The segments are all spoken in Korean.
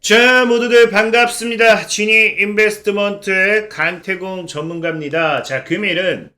자, 모두들 반갑습니다. 지니 인베스트먼트의 간태공 전문가입니다. 자, 금일은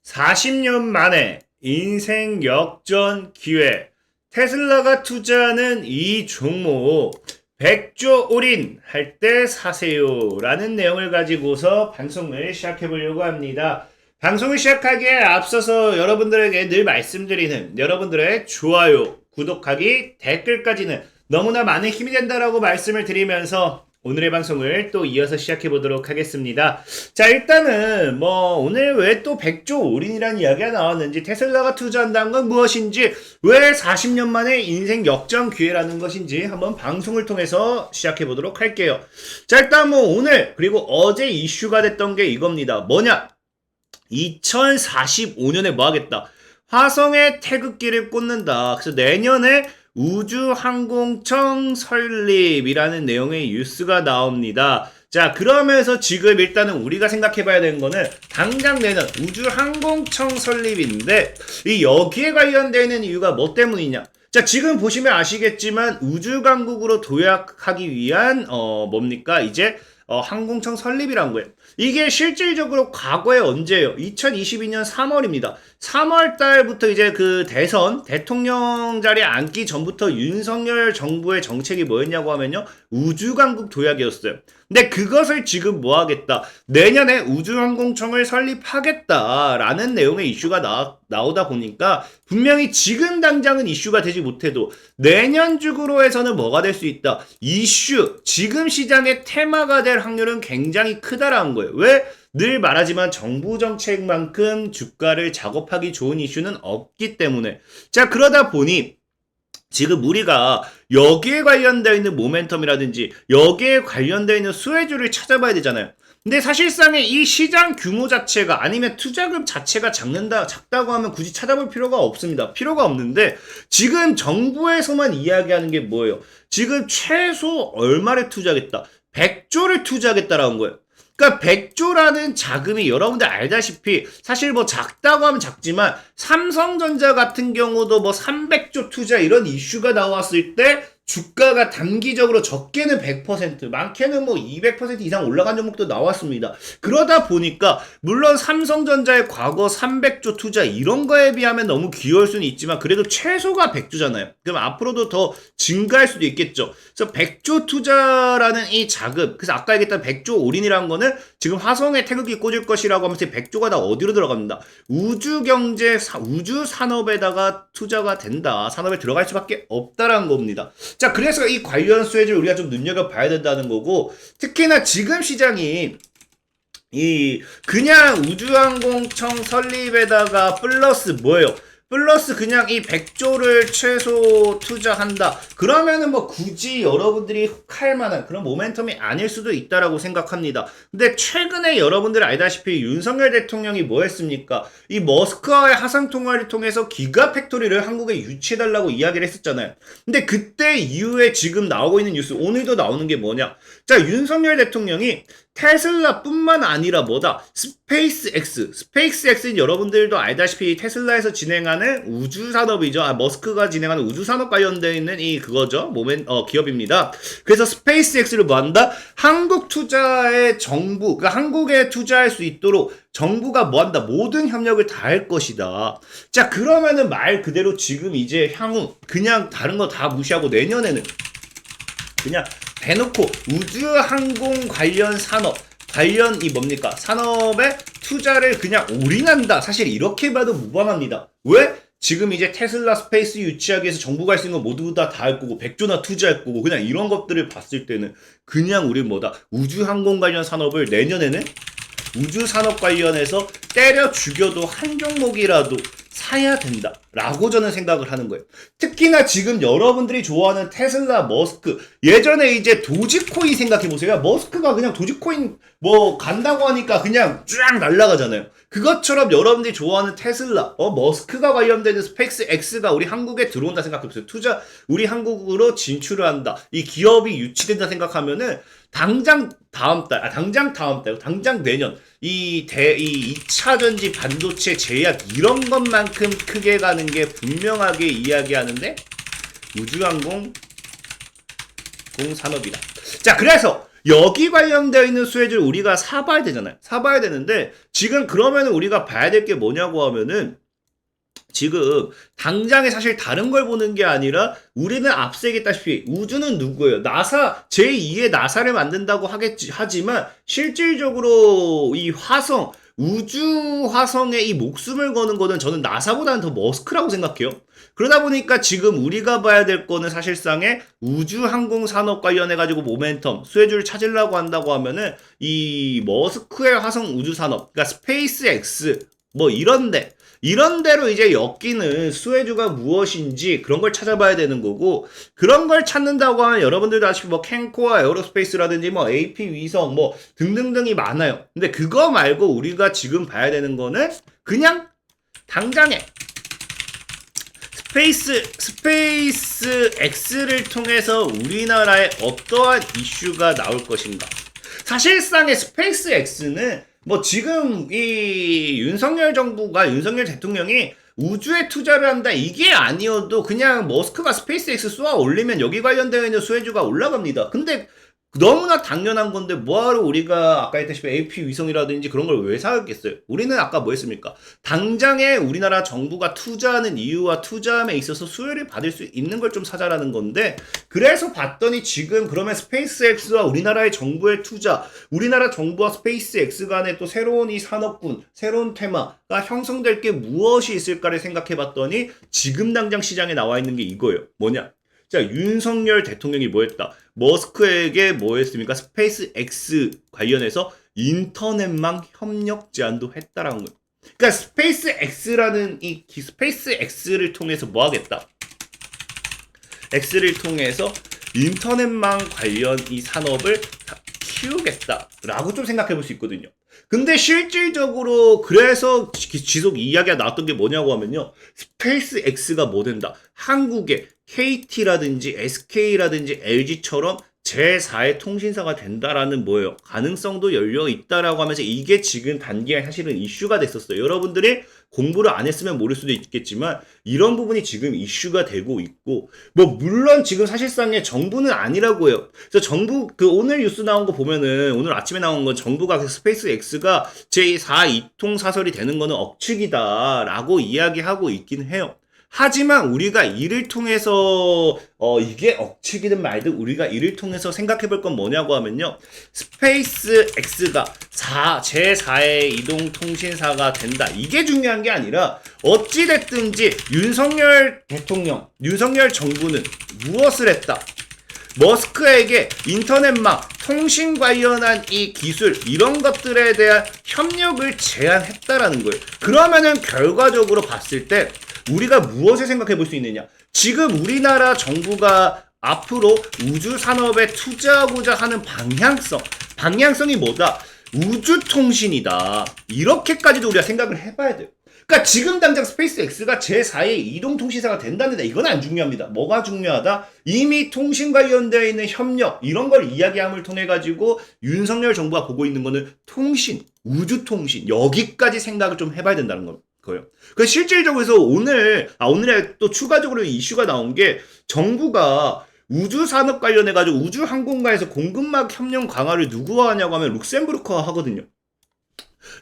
40년 만에 인생 역전 기회. 테슬라가 투자하는 이 종목 100조 올인 할 때 사세요 라는 내용을 가지고서 방송을 시작해 보려고 합니다. 방송을 시작하기에 앞서서 여러분들에게 늘 말씀드리는 여러분들의 좋아요, 구독하기, 댓글까지는 너무나 많은 힘이 된다라고 말씀을 드리면서 오늘의 방송을 또 이어서 시작해 보도록 하겠습니다. 자, 일단은 오늘 왜 또 100조 올인이라는 이야기가 나왔는지, 테슬라가 투자한다는 건 무엇인지, 왜 40년 만에 인생 역전 기회라는 것인지 한번 방송을 통해서 시작해 보도록 할게요. 자, 일단 오늘 그리고 어제 이슈가 됐던 게 이겁니다. 뭐냐? 2045년에 뭐 하겠다? 화성에 태극기를 꽂는다. 그래서 내년에 우주항공청 설립이라는 내용의 뉴스가 나옵니다. 자, 그러면서 지금 일단은 우리가 생각해봐야 되는 거는 당장 내년 우주항공청 설립인데, 이 여기에 관련되어 있는 이유가 뭐 때문이냐? 자, 지금 보시면 아시겠지만 우주강국으로 도약하기 위한 이제 항공청 설립이란 거예요. 이게 실질적으로 과거에 언제예요? 2022년 3월입니다. 3월 달부터 이제 그 대통령 자리에 앉기 전부터 윤석열 정부의 정책이 뭐였냐고 하면요, 우주강국 도약이었어요. 근데 그것을 지금 뭐 하겠다? 내년에 우주항공청을 설립하겠다라는 내용의 이슈가 나오다 보니까 분명히 지금 당장은 이슈가 되지 못해도 내년 주구로에서는 뭐가 될 수 있다? 이슈, 지금 시장의 테마가 될 확률은 굉장히 크다라는 거예요. 왜? 늘 말하지만 정부 정책만큼 주가를 작업하기 좋은 이슈는 없기 때문에. 자, 그러다 보니 지금 우리가 여기에 관련되어 있는 모멘텀이라든지 여기에 관련되어 있는 수혜주를 찾아봐야 되잖아요. 근데 사실상의 이 시장 규모 자체가, 아니면 투자금 자체가 작다고 하면 굳이 찾아볼 필요가 없습니다. 필요가 없는데, 지금 정부에서만 이야기하는 게 뭐예요? 지금 최소 얼마를 투자하겠다? 100조를 투자하겠다라는 거예요. 그러니까 100조라는 자금이 여러분들 알다시피 사실 작다고 하면 작지만 삼성전자 같은 경우도 300조 투자 이런 이슈가 나왔을 때 주가가 단기적으로 적게는 100%, 많게는 200% 이상 올라간 종목도 나왔습니다. 그러다 보니까 물론 삼성전자의 과거 300조 투자 이런 거에 비하면 너무 귀여울 수는 있지만 그래도 최소가 100조잖아요. 그럼 앞으로도 더 증가할 수도 있겠죠. 그래서 100조 투자라는 이 자금, 그래서 아까 얘기했던 100조 올인이라는 거는 지금 화성에 태극기 꽂을 것이라고 하면서 100조가 다 어디로 들어갑니다. 우주경제, 우주산업에다가 투자가 된다. 산업에 들어갈 수밖에 없다라는 겁니다. 자, 그래서 이 관련 수혜를 우리가 좀 눈여겨봐야 된다는 거고, 특히나 지금 시장이 그냥 우주항공청 설립에다가 플러스 뭐예요? 플러스 그냥 이 100조를 최소 투자한다. 그러면은 굳이 여러분들이 혹할 만한 그런 모멘텀이 아닐 수도 있다라고 생각합니다. 근데 최근에 여러분들 알다시피 윤석열 대통령이 뭐 했습니까? 이 머스크와의 화상 통화를 통해서 기가 팩토리를 한국에 유치해달라고 이야기를 했었잖아요. 근데 그때 이후에 지금 나오고 있는 뉴스, 오늘도 나오는 게 뭐냐? 자, 윤석열 대통령이 테슬라뿐만 아니라 뭐다? 스페이스X는 여러분들도 알다시피 테슬라에서 진행하는 우주산업이죠. 머스크가 진행하는 우주산업 관련되어 있는 기업입니다. 그래서 스페이스X를 뭐 한다? 한국 투자의 정부, 그러니까 한국에 투자할 수 있도록 정부가 뭐 한다? 모든 협력을 다 할 것이다. 자, 그러면은 말 그대로 지금 이제 향후 그냥 다른 거 다 무시하고 내년에는 그냥 대놓고 우주항공 관련 산업, 관련 산업에 투자를 그냥 올인한다. 사실 이렇게 봐도 무방합니다. 왜? 지금 이제 테슬라 스페이스 유치하기 위해서 정부가 할 수 있는 거 모두 다 할 거고 100조나 투자할 거고, 그냥 이런 것들을 봤을 때는 그냥 우리 우주항공 관련 산업을 내년에는 우주산업 관련해서 때려 죽여도 한 종목이라도 사야 된다 라고 저는 생각을 하는 거예요. 특히나 지금 여러분들이 좋아하는 테슬라, 머스크, 예전에 이제 도지코인 생각해보세요. 머스크가 그냥 도지코인 간다고 하니까 그냥 쫙 날아가잖아요. 그것처럼 여러분들이 좋아하는 테슬라, 머스크가 관련되는 스페이스 X가 우리 한국에 들어온다 생각해보세요. 우리 한국으로 진출을 한다, 이 기업이 유치된다 생각하면은 당장 내년 이 2차 전지 반도체 제약 이런 것만큼 크게 가는 게 분명하게 이야기하는데, 우주항공 항공산업이다. 자, 그래서 여기 관련되어 있는 수혜주를 우리가 사봐야 되잖아요. 사봐야 되는데 지금 그러면 우리가 봐야 될 게 뭐냐고 하면은 지금 당장에 사실 다른 걸 보는 게 아니라 우리는 앞서 얘기했다시피 우주는 누구예요? 나사, 제2의 나사를 만든다고 하지만 실질적으로 이 화성, 우주 화성에 이 목숨을 거는 거는 저는 나사보다는 더 머스크라고 생각해요. 그러다 보니까 지금 우리가 봐야 될 거는 사실상의 우주 항공 산업 관련해 가지고 모멘텀, 수혜주를 찾으려고 한다고 하면은 이 머스크의 화성 우주 산업, 그러니까 스페이스 X 뭐 이런 데로 이제 엮이는 수혜주가 무엇인지 그런 걸 찾아봐야 되는 거고, 그런 걸 찾는다고 하면 여러분들도 아시고 뭐 캔코아 에어로스페이스라든지 뭐 AP 위성 뭐 등등등이 많아요. 근데 그거 말고 우리가 지금 봐야 되는 거는 그냥 당장에 스페이스 X를 통해서 우리나라에 어떠한 이슈가 나올 것인가. 사실상의 스페이스 X는 뭐 지금 이 윤석열 대통령이 우주에 투자를 한다 이게 아니어도 그냥 머스크가 스페이스X 쏘아 올리면 여기 관련되어 있는 수혜주가 올라갑니다. 근데 너무나 당연한 건데 뭐하러 우리가 아까 했다시피 AP 위성이라든지 그런 걸 왜 사겠어요? 우리는 아까 뭐 했습니까? 당장에 우리나라 정부가 투자하는 이유와 투자함에 있어서 수혜를 받을 수 있는 걸 좀 사자라는 건데, 그래서 봤더니 지금 그러면 스페이스X와 우리나라의 정부의 투자, 우리나라 정부와 스페이스X 간의 또 새로운 이 산업군, 새로운 테마가 형성될 게 무엇이 있을까를 생각해 봤더니 지금 당장 시장에 나와 있는 게 이거예요. 뭐냐? 자, 윤석열 대통령이 뭐 했다? 머스크에게 뭐 했습니까? 스페이스 X 관련해서 인터넷망 협력 제안도 했다라는 거예요. 그러니까 스페이스 X라는 이 스페이스 X를 통해서 뭐 하겠다? X를 통해서 인터넷망 관련 이 산업을 키우겠다라고 좀 생각해 볼 수 있거든요. 근데 실질적으로 그래서 지속 이야기가 나왔던 게 뭐냐고 하면요. 스페이스 X가 뭐 된다? 한국의 KT라든지 SK라든지 LG처럼 제4의 통신사가 된다라는 뭐예요? 가능성도 열려 있다라고 하면서 이게 지금 단기에 사실은 이슈가 됐었어요. 여러분들이 공부를 안 했으면 모를 수도 있겠지만 이런 부분이 지금 이슈가 되고 있고, 뭐 물론 지금 사실상의 정부는 아니라고 해요. 그래서 정부 오늘 뉴스 나온 거 보면은 오늘 아침에 나온 건 정부가 스페이스 X가 제4 이통사설이 되는 거는 억측이다라고 이야기하고 있긴 해요. 하지만 우리가 이를 통해서 이게 억측이든 말든 우리가 이를 통해서 생각해 볼 건 뭐냐고 하면요. 스페이스 X가 제4의 이동통신사가 된다. 이게 중요한 게 아니라 어찌됐든지 윤석열 대통령, 윤석열 정부는 무엇을 했다? 머스크에게 인터넷망, 통신 관련한 이 기술 이런 것들에 대한 협력을 제안했다라는 거예요. 그러면은 결과적으로 봤을 때 우리가 무엇을 생각해 볼 수 있느냐? 지금 우리나라 정부가 앞으로 우주 산업에 투자하고자 하는 방향성이 뭐다? 우주통신이다. 이렇게까지도 우리가 생각을 해봐야 돼요. 그러니까 지금 당장 스페이스 X가 제4의 이동통신사가 된다는데 이건 안 중요합니다. 뭐가 중요하다? 이미 통신 관련되어 있는 협력 이런 걸 이야기함을 통해 가지고 윤석열 정부가 보고 있는 거는 통신, 우주통신 여기까지 생각을 좀 해봐야 된다는 거예요. 그 실질적으로 오늘에 또 추가적으로 이슈가 나온 게 정부가 우주 산업 관련해 가지고 우주 항공가에서 공급망 협력 강화를 누구와 하냐고 하면 룩셈부르크와 하거든요.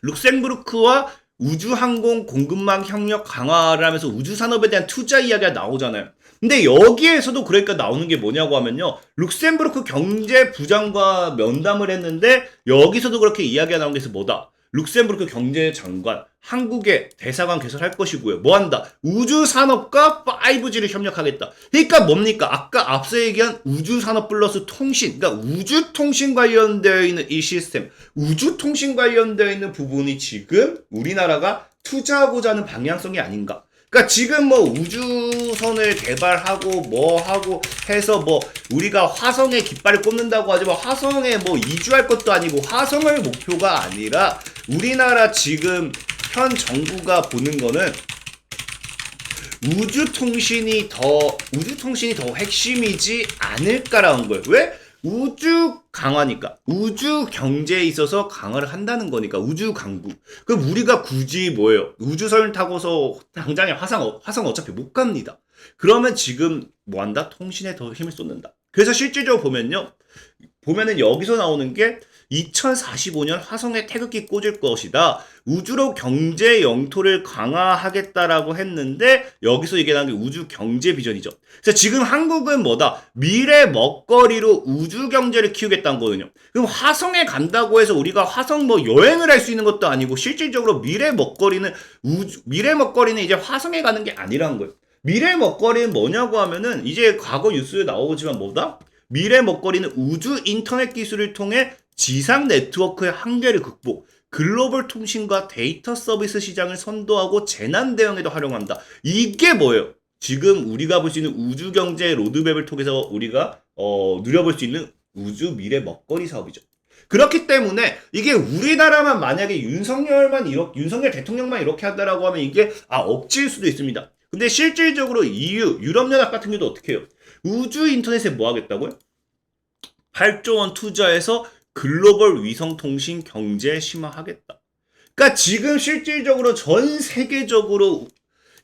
룩셈부르크와 우주 항공 공급망 협력 강화를 하면서 우주 산업에 대한 투자 이야기가 나오잖아요. 근데 여기에서도 그러니까 나오는 게 뭐냐고 하면요. 룩셈부르크 경제부장과 면담을 했는데 여기서도 그렇게 이야기가 나온 게 있어. 뭐다? 룩셈부르크 경제장관 한국에 대사관 개설할 것이고요. 뭐 한다? 우주 산업과 5G를 협력하겠다. 그러니까 뭡니까? 아까 앞서 얘기한 우주 산업 플러스 통신, 그러니까 우주 통신 관련되어 있는 이 시스템, 우주 통신 관련되어 있는 부분이 지금 우리나라가 투자하고자 하는 방향성이 아닌가? 그러니까 지금 뭐 우주선을 개발하고 뭐 하고 해서 뭐 우리가 화성에 깃발을 꽂는다고 하지 뭐 화성에 뭐 이주할 것도 아니고 화성을 목표가 아니라 우리나라 지금 현 정부가 보는 거는 우주통신이 더 핵심이지 않을까라는 거예요. 왜? 우주 강화니까. 우주 경제에 있어서 강화를 한다는 거니까. 우주 강국. 그럼 우리가 굳이 뭐예요? 우주선을 타고서 당장에 화성 어차피 못 갑니다. 그러면 지금 뭐 한다? 통신에 더 힘을 쏟는다. 그래서 실질적으로 보면은 여기서 나오는 게 2045년 화성에 태극기 꽂을 것이다. 우주로 경제 영토를 강화하겠다라고 했는데 여기서 얘기 나온 게 우주 경제 비전이죠. 그래서 지금 한국은 뭐다? 미래 먹거리로 우주 경제를 키우겠다는 거거든요. 그럼 화성에 간다고 해서 우리가 화성 뭐 여행을 할 수 있는 것도 아니고 실질적으로 미래 먹거리는 이제 화성에 가는 게 아니라는 거예요. 미래 먹거리는 뭐냐고 하면은 이제 과거 뉴스에 나오지만 뭐다? 미래 먹거리는 우주 인터넷 기술을 통해 지상 네트워크의 한계를 극복, 글로벌 통신과 데이터 서비스 시장을 선도하고 재난 대응에도 활용한다. 이게 뭐예요? 지금 우리가 볼 수 있는 우주 경제 로드맵을 통해서 우리가 누려볼 수 있는 우주 미래 먹거리 사업이죠. 그렇기 때문에 이게 우리나라만 만약에 윤석열 대통령만 이렇게 한다라고 하면 이게 억지일 수도 있습니다. 근데 실질적으로 EU, 유럽연합 같은 경우도 어떻게 해요? 우주 인터넷에 뭐 하겠다고요? 8조 원 투자해서 글로벌 위성통신 경제 심화하겠다. 그러니까 지금 실질적으로 전 세계적으로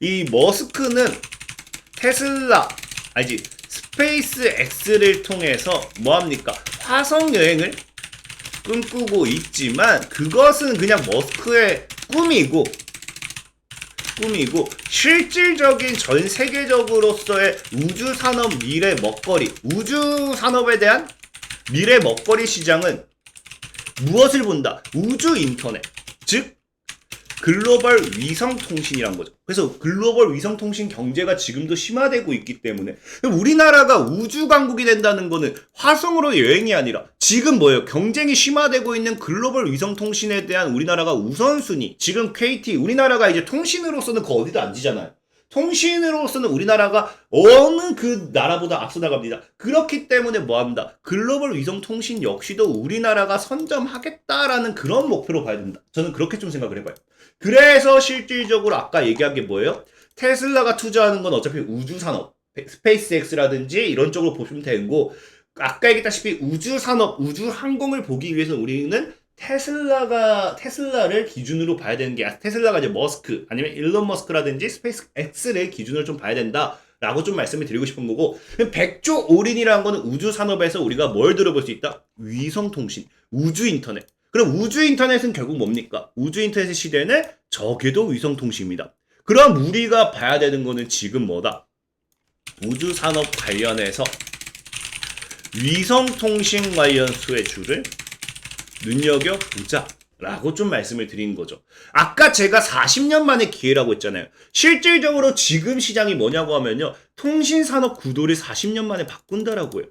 이 머스크는 테슬라, 스페이스 X를 통해서 뭐합니까? 화성 여행을 꿈꾸고 있지만 그것은 그냥 머스크의 꿈이고 실질적인 전 세계적으로서의 우주 산업 미래 먹거리, 우주 산업에 대한 미래 먹거리 시장은 무엇을 본다? 우주 인터넷, 즉 글로벌 위성 통신이란 거죠. 그래서 글로벌 위성 통신 경제가 지금도 심화되고 있기 때문에 우리나라가 우주 강국이 된다는 거는 화성으로 여행이 아니라 지금 뭐예요? 경쟁이 심화되고 있는 글로벌 위성 통신에 대한 우리나라가 우선순위. 지금 KT 우리나라가 이제 통신으로서는 그 어디도 안 지잖아요. 통신으로서는 우리나라가 어느 그 나라보다 앞서 나갑니다. 그렇기 때문에 뭐합니다? 글로벌 위성 통신 역시도 우리나라가 선점하겠다라는 그런 목표로 봐야 된다. 저는 그렇게 좀 생각을 해봐요. 그래서 실질적으로 아까 얘기한 게 뭐예요? 테슬라가 투자하는 건 어차피 우주 산업, 스페이스 X라든지 이런 쪽으로 보시면 되고, 아까 얘기했다시피 우주 산업, 우주 항공을 보기 위해서 우리는 테슬라를 기준으로 봐야 되는 게, 테슬라가 이제 머스크, 아니면 일론 머스크라든지 스페이스 X를 기준으로 좀 봐야 된다. 라고 좀 말씀을 드리고 싶은 거고, 100조 올인이라는 거는 우주 산업에서 우리가 뭘 들어볼 수 있다? 위성통신, 우주 인터넷. 그럼 우주 인터넷은 결국 뭡니까? 우주 인터넷의 시대는 저궤도 위성통신입니다. 그럼 우리가 봐야 되는 거는 지금 뭐다? 우주 산업 관련해서 위성통신 관련 수혜주를 눈여겨보자 라고 좀 말씀을 드린 거죠. 아까 제가 40년 만에 기회라고 했잖아요. 실질적으로 지금 시장이 뭐냐고 하면요, 통신산업 구도를 40년 만에 바꾼다라고 해요.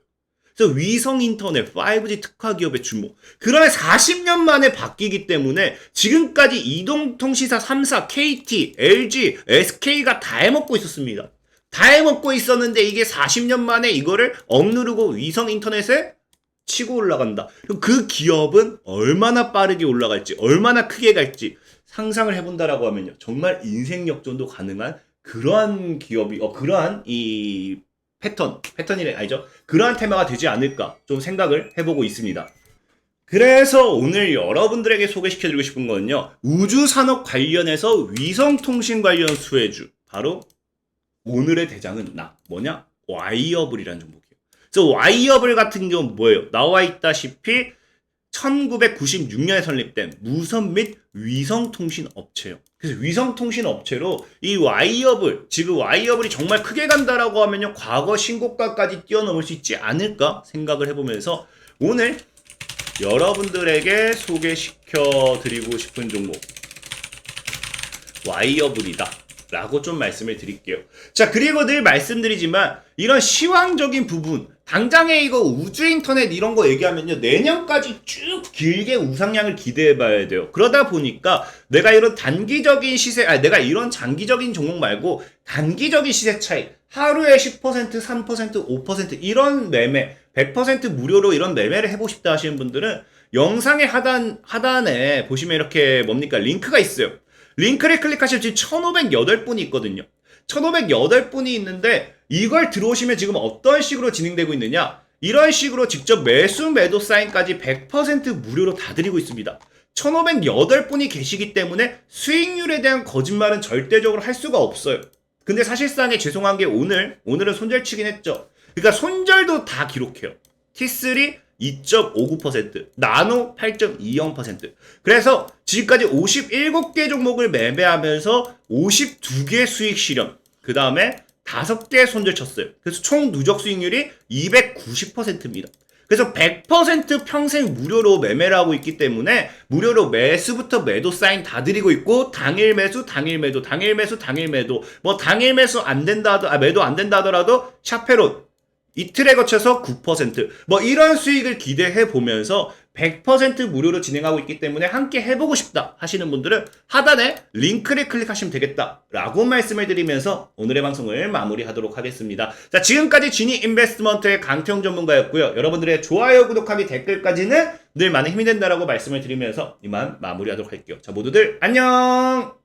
그래서 위성 인터넷, 5G 특화 기업의 주목. 그러면 40년 만에 바뀌기 때문에 지금까지 이동통신사 3사, KT, LG, SK가 다 해먹고 있었습니다. 다 해먹고 있었는데 이게 40년 만에 이거를 억누르고 위성 인터넷에 치고 올라간다. 그럼 그 기업은 얼마나 빠르게 올라갈지, 얼마나 크게 갈지 상상을 해본다라고 하면요, 정말 인생 역전도 가능한 그러한 기업이, 그러한 이 패턴이 아니죠. 그러한 테마가 되지 않을까 좀 생각을 해보고 있습니다. 그래서 오늘 여러분들에게 소개시켜드리고 싶은 거는요, 우주산업 관련해서 위성통신 관련 수혜주, 바로 오늘의 대장은 뭐냐? 와이어블이라는 종목이에요. 그래서 와이어블 같은 경우는 뭐예요? 나와 있다시피 1996년에 설립된 무선 및 위성통신 업체예요. 그래서 위성통신 업체로 이 와이어블, 지금 와이어블이 정말 크게 간다라고 하면요, 과거 신고가까지 뛰어넘을 수 있지 않을까 생각을 해보면서 오늘 여러분들에게 소개시켜 드리고 싶은 종목 와이어블이다 라고 좀 말씀을 드릴게요. 자, 그리고 늘 말씀드리지만 이런 시황적인 부분, 당장에 이거 우주 인터넷 이런 거 얘기하면요, 내년까지 쭉 길게 우상향을 기대해 봐야 돼요. 그러다 보니까 내가 이런 내가 이런 장기적인 종목 말고 단기적인 시세 차이, 하루에 10%, 3%, 5% 이런 매매, 100% 무료로 이런 매매를 해보고 싶다 하시는 분들은 영상의 하단에 보시면 이렇게 링크가 있어요. 링크를 클릭하시면 지금 1508분이 있거든요. 1508분이 있는데 이걸 들어오시면 지금 어떤 식으로 진행되고 있느냐, 이런 식으로 직접 매도 사인까지 100% 무료로 다 드리고 있습니다. 1508분이 계시기 때문에 수익률에 대한 거짓말은 절대적으로 할 수가 없어요. 근데 사실상에 죄송한 게 오늘은 손절치긴 했죠. 그러니까 손절도 다 기록해요. T3 2.59%, 나노 8.20%. 그래서 지금까지 57개 종목을 매매하면서 52개 수익 실현. 그 다음에 5개 손절 쳤어요. 그래서 총 누적 수익률이 290%입니다. 그래서 100% 평생 무료로 매매를 하고 있기 때문에 무료로 매수부터 매도 사인 다 드리고 있고 당일 매수, 당일 매도, 당일 매수, 당일 매도 뭐 당일 매수 안 된다 매도 안 된다 하더라도 샤페론 이틀에 거쳐서 9%뭐 이런 수익을 기대해 보면서 100% 무료로 진행하고 있기 때문에 함께 해보고 싶다 하시는 분들은 하단에 링크를 클릭하시면 되겠다 라고 말씀을 드리면서 오늘의 방송을 마무리하도록 하겠습니다. 자, 지금까지 지니 인베스트먼트의 강태용 전문가였고요. 여러분들의 좋아요, 구독하기, 댓글까지는 늘 많은 힘이 된다라고 말씀을 드리면서 이만 마무리하도록 할게요. 자, 모두들 안녕.